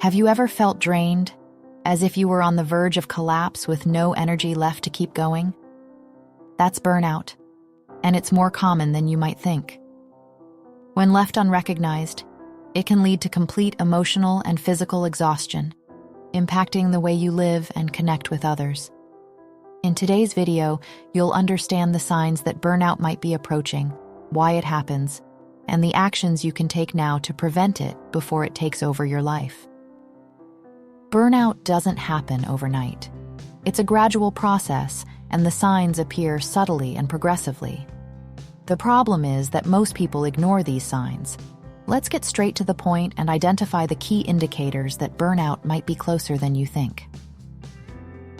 Have you ever felt drained, as if you were on the verge of collapse with no energy left to keep going? That's burnout, and it's more common than you might think. When left unrecognized, it can lead to complete emotional and physical exhaustion, impacting the way you live and connect with others. In today's video, you'll understand the signs that burnout might be approaching, why it happens, and the actions you can take now to prevent it before it takes over your life. Burnout doesn't happen overnight. It's a gradual process, and the signs appear subtly and progressively. The problem is that most people ignore these signs. Let's get straight to the point and identify the key indicators that burnout might be closer than you think.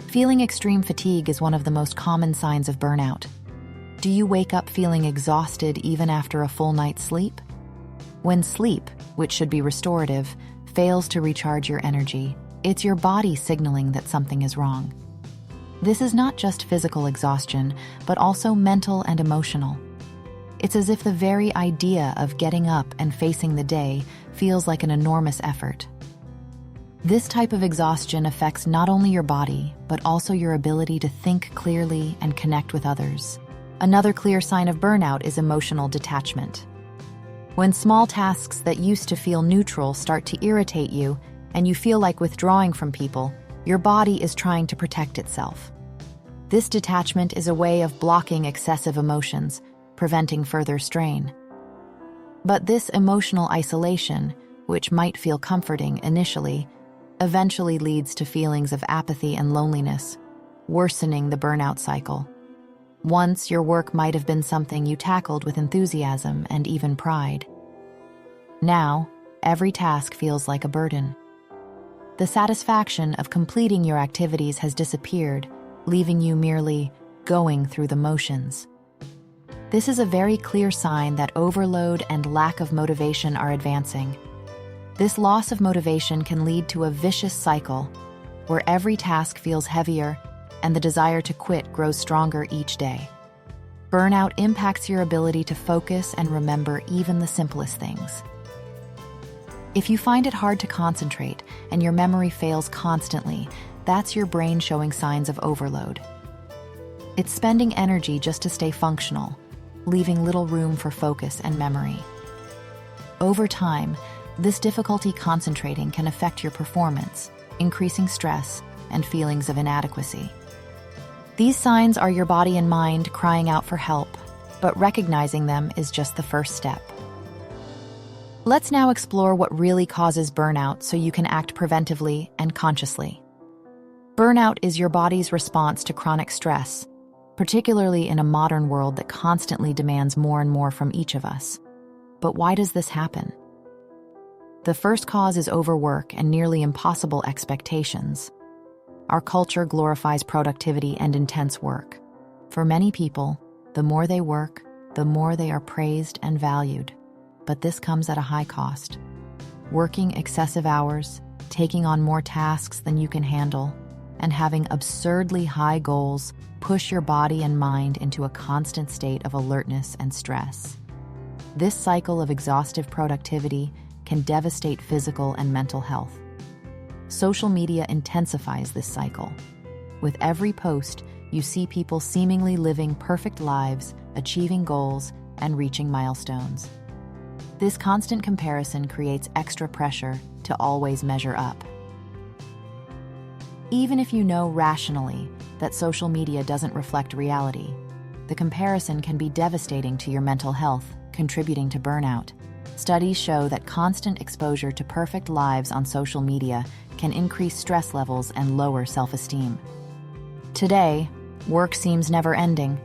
Feeling extreme fatigue is one of the most common signs of burnout. Do you wake up feeling exhausted even after a full night's sleep? When sleep, which should be restorative, fails to recharge your energy, it's your body signaling that something is wrong. This is not just physical exhaustion, but also mental and emotional. It's as if the very idea of getting up and facing the day feels like an enormous effort. This type of exhaustion affects not only your body, but also your ability to think clearly and connect with others. Another clear sign of burnout is emotional detachment. When small tasks that used to feel neutral start to irritate you, and you feel like withdrawing from people, your body is trying to protect itself. This detachment is a way of blocking excessive emotions, preventing further strain. But this emotional isolation, which might feel comforting initially, eventually leads to feelings of apathy and loneliness, worsening the burnout cycle. Once your work might have been something you tackled with enthusiasm and even pride. Now, every task feels like a burden. The satisfaction of completing your activities has disappeared, leaving you merely going through the motions. This is a very clear sign that overload and lack of motivation are advancing. This loss of motivation can lead to a vicious cycle where every task feels heavier and the desire to quit grows stronger each day. Burnout impacts your ability to focus and remember even the simplest things. If you find it hard to concentrate and your memory fails constantly, that's your brain showing signs of overload. It's spending energy just to stay functional, leaving little room for focus and memory. Over time, this difficulty concentrating can affect your performance, increasing stress and feelings of inadequacy. These signs are your body and mind crying out for help, but recognizing them is just the first step. Let's now explore what really causes burnout so you can act preventively and consciously. Burnout is your body's response to chronic stress, particularly in a modern world that constantly demands more and more from each of us. But why does this happen? The first cause is overwork and nearly impossible expectations. Our culture glorifies productivity and intense work. For many people, the more they work, the more they are praised and valued. But this comes at a high cost. Working excessive hours, taking on more tasks than you can handle, and having absurdly high goals push your body and mind into a constant state of alertness and stress. This cycle of exhaustive productivity can devastate physical and mental health. Social media intensifies this cycle. With every post, you see people seemingly living perfect lives, achieving goals, and reaching milestones. This constant comparison creates extra pressure to always measure up. Even if you know rationally that social media doesn't reflect reality, the comparison can be devastating to your mental health, contributing to burnout. Studies show that constant exposure to perfect lives on social media can increase stress levels and lower self-esteem. Today, work seems never-ending.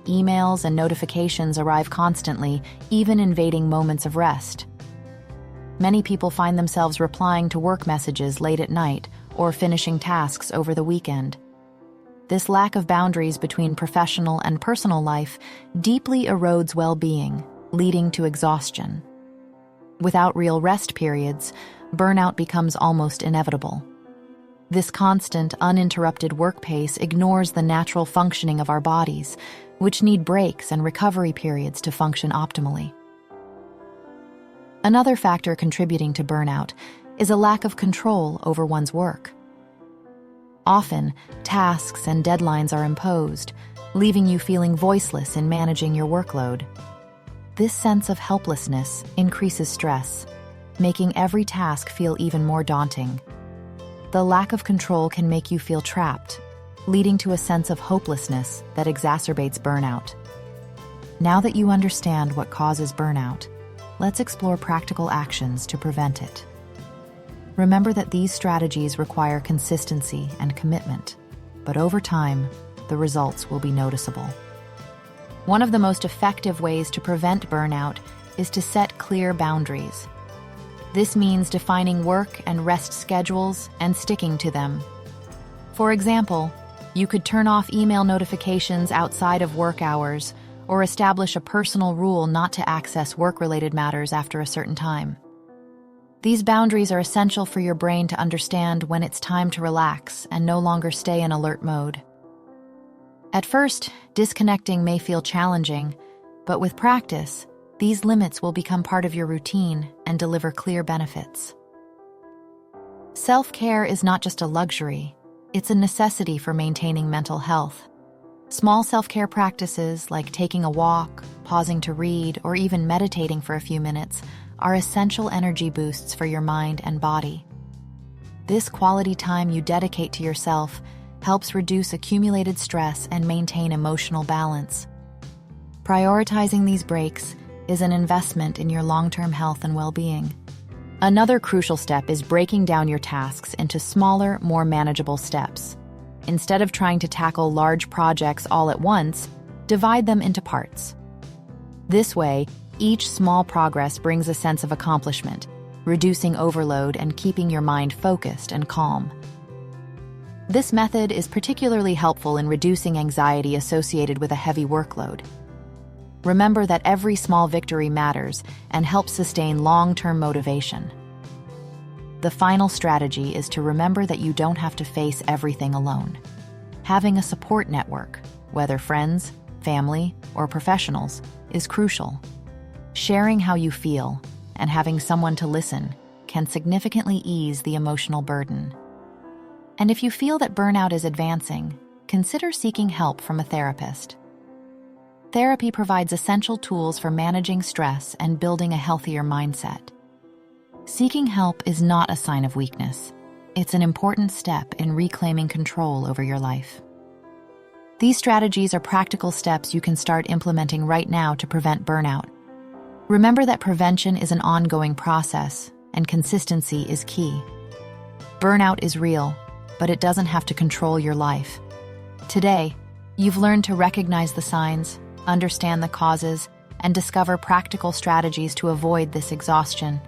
Emails and notifications arrive constantly, even invading moments of rest. Many people find themselves replying to work messages late at night or finishing tasks over the weekend. This lack of boundaries between professional and personal life deeply erodes well-being, leading to exhaustion. Without real rest periods, burnout becomes almost inevitable. This constant, uninterrupted work pace ignores the natural functioning of our bodies, which need breaks and recovery periods to function optimally. Another factor contributing to burnout is a lack of control over one's work. Often, tasks and deadlines are imposed, leaving you feeling voiceless in managing your workload. This sense of helplessness increases stress, making every task feel even more daunting. The lack of control can make you feel trapped, leading to a sense of hopelessness that exacerbates burnout. Now that you understand what causes burnout, let's explore practical actions to prevent it. Remember that these strategies require consistency and commitment, but over time, the results will be noticeable. One of the most effective ways to prevent burnout is to set clear boundaries. This means defining work and rest schedules and sticking to them. For example, you could turn off email notifications outside of work hours or establish a personal rule not to access work-related matters after a certain time. These boundaries are essential for your brain to understand when it's time to relax and no longer stay in alert mode. At first, disconnecting may feel challenging, but with practice, these limits will become part of your routine and deliver clear benefits. Self-care is not just a luxury, it's a necessity for maintaining mental health. Small self-care practices like taking a walk, pausing to read, or even meditating for a few minutes are essential energy boosts for your mind and body. This quality time you dedicate to yourself helps reduce accumulated stress and maintain emotional balance. Prioritizing these breaks is an investment in your long-term health and well-being. Another crucial step is breaking down your tasks into smaller, more manageable steps. Instead of trying to tackle large projects all at once, divide them into parts. This way, each small progress brings a sense of accomplishment, reducing overload and keeping your mind focused and calm. This method is particularly helpful in reducing anxiety associated with a heavy workload. Remember that every small victory matters and helps sustain long-term motivation. The final strategy is to remember that you don't have to face everything alone. Having a support network, whether friends, family, or professionals, is crucial. Sharing how you feel and having someone to listen can significantly ease the emotional burden. And if you feel that burnout is advancing, consider seeking help from a therapist. Therapy provides essential tools for managing stress and building a healthier mindset. Seeking help is not a sign of weakness. It's an important step in reclaiming control over your life. These strategies are practical steps you can start implementing right now to prevent burnout. Remember that prevention is an ongoing process, and consistency is key. Burnout is real, but it doesn't have to control your life. Today, you've learned to recognize the signs, understand the causes, and discover practical strategies to avoid this exhaustion.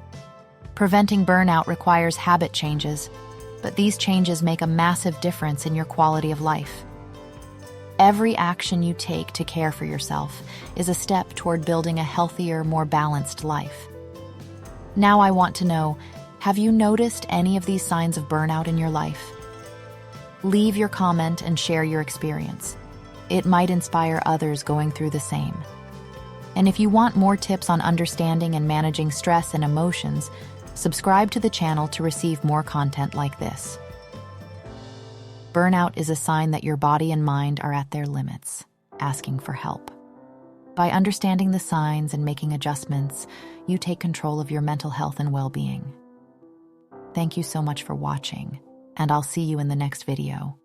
Preventing burnout requires habit changes, but these changes make a massive difference in your quality of life. Every action you take to care for yourself is a step toward building a healthier, more balanced life. Now I want to know, have you noticed any of these signs of burnout in your life? Leave your comment and share your experience. It might inspire others going through the same. And if you want more tips on understanding and managing stress and emotions, subscribe to the channel to receive more content like this. Burnout is a sign that your body and mind are at their limits, asking for help. By understanding the signs and making adjustments, you take control of your mental health and well-being. Thank you so much for watching, and I'll see you in the next video.